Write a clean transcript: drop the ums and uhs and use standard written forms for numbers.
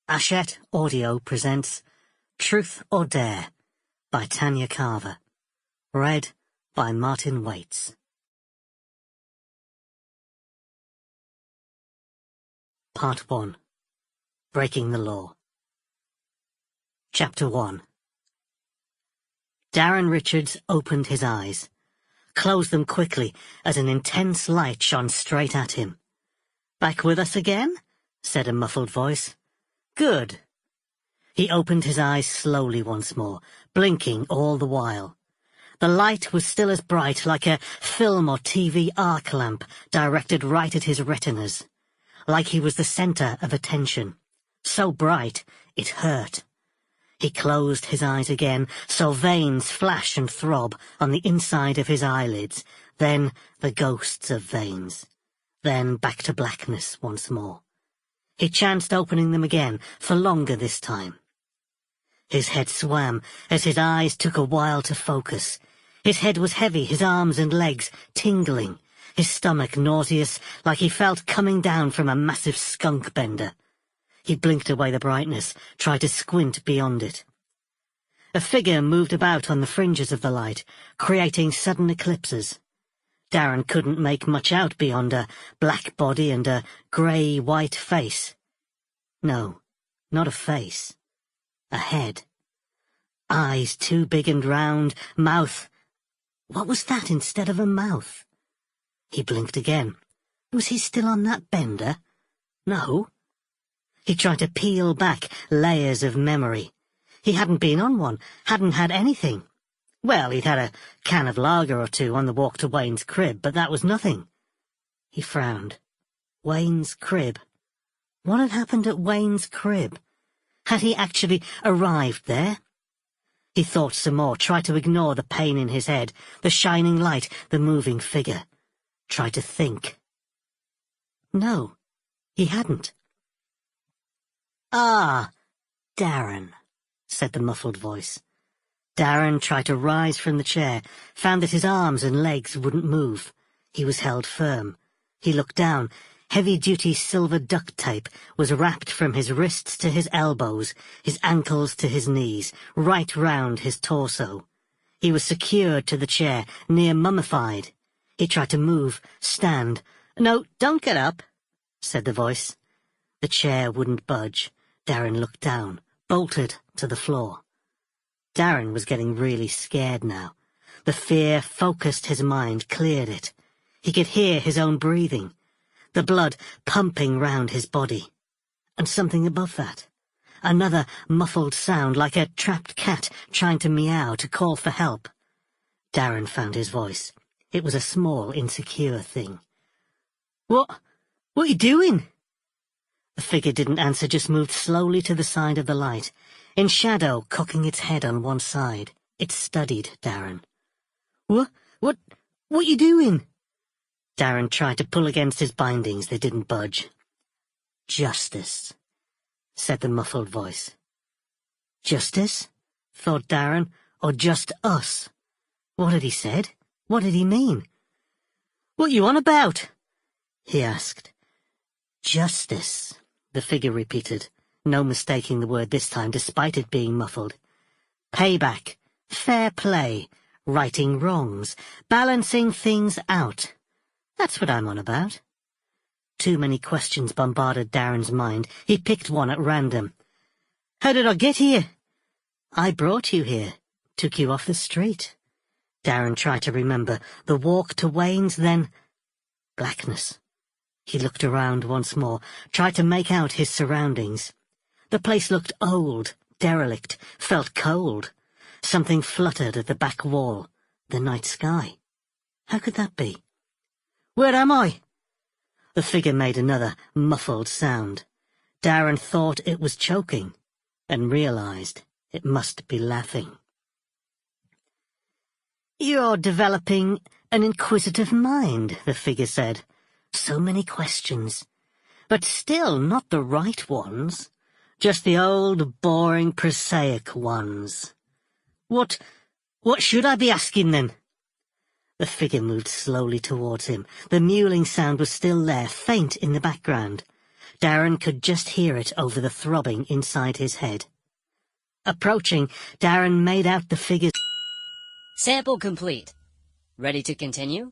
Hachette Audio presents Truth or Dare by Tania Carver. Read by Martyn Waits. Part 1. Breaking the Law. Chapter 1. Darren Richards opened his eyes, closed them quickly as an intense light shone straight at him. "Back with us again?" said a muffled voice. "Good." He opened his eyes slowly once more, blinking all the while. The light was still as bright, like a film or TV arc lamp directed right at his retinas, like he was the centre of attention. So bright, it hurt. He closed his eyes again, saw veins flash and throb on the inside of his eyelids, then the ghosts of veins, then back to blackness once more. He chanced opening them again, for longer this time. His head swam as his eyes took a while to focus. His head was heavy, his arms and legs tingling, his stomach nauseous, like he felt coming down from a massive skunk bender. He blinked away the brightness, tried to squint beyond it. A figure moved about on the fringes of the light, creating sudden eclipses. Darren couldn't make much out beyond a black body and a grey-white face. No, not a face. A head. Eyes too big and round, mouth. What was that instead of a mouth? He blinked again. Was he still on that bender? No. He tried to peel back layers of memory. He hadn't been on one, hadn't had anything. Well, he'd had a can of lager or two on the walk to Wayne's crib, but that was nothing. He frowned. Wayne's crib. What had happened at Wayne's crib? Had he actually arrived there? He thought some more, tried to ignore the pain in his head, the shining light, the moving figure. Tried to think. No, he hadn't. "Ah, Darren," said the muffled voice. Darren tried to rise from the chair, found that his arms and legs wouldn't move. He was held firm. He looked down. Heavy-duty silver duct tape was wrapped from his wrists to his elbows, his ankles to his knees, right round his torso. He was secured to the chair, near mummified. He tried to move, stand. "No, don't get up," said the voice. The chair wouldn't budge. Darren looked down, bolted to the floor. Darren was getting really scared now. The fear focused his mind, cleared it. He could hear his own breathing, the blood pumping round his body. And something above that. Another muffled sound, like a trapped cat trying to meow, to call for help. Darren found his voice. It was a small, insecure thing. What are you doing?" The figure didn't answer, just moved slowly to the side of the light. In shadow, cocking its head on one side, it studied Darren. What you doing?" Darren tried to pull against his bindings. They didn't budge. "Justice," said the muffled voice. Justice? Thought Darren. Or just us? What had he said? What did he mean? "What you on about?" he asked. "Justice," the figure repeated. No mistaking the word this time, despite it being muffled. "Payback, fair play, righting wrongs, balancing things out. That's what I'm on about." Too many questions bombarded Darren's mind. He picked one at random. "How did I get here?" "I brought you here, took you off the street." Darren tried to remember. The walk to Wayne's, then blackness. He looked around once more, tried to make out his surroundings. The place looked old, derelict, felt cold. Something fluttered at the back wall. The night sky. How could that be? "Where am I?" The figure made another muffled sound. Darren thought it was choking, and realized it must be laughing. "You're developing an inquisitive mind," the figure said. "So many questions, but still not the right ones. Just the old, boring, prosaic ones. What should I be asking, then?" The figure moved slowly towards him. The mewling sound was still there, faint in the background. Darren could just hear it over the throbbing inside his head. Approaching, Darren made out the figures. Sample complete. Ready to continue?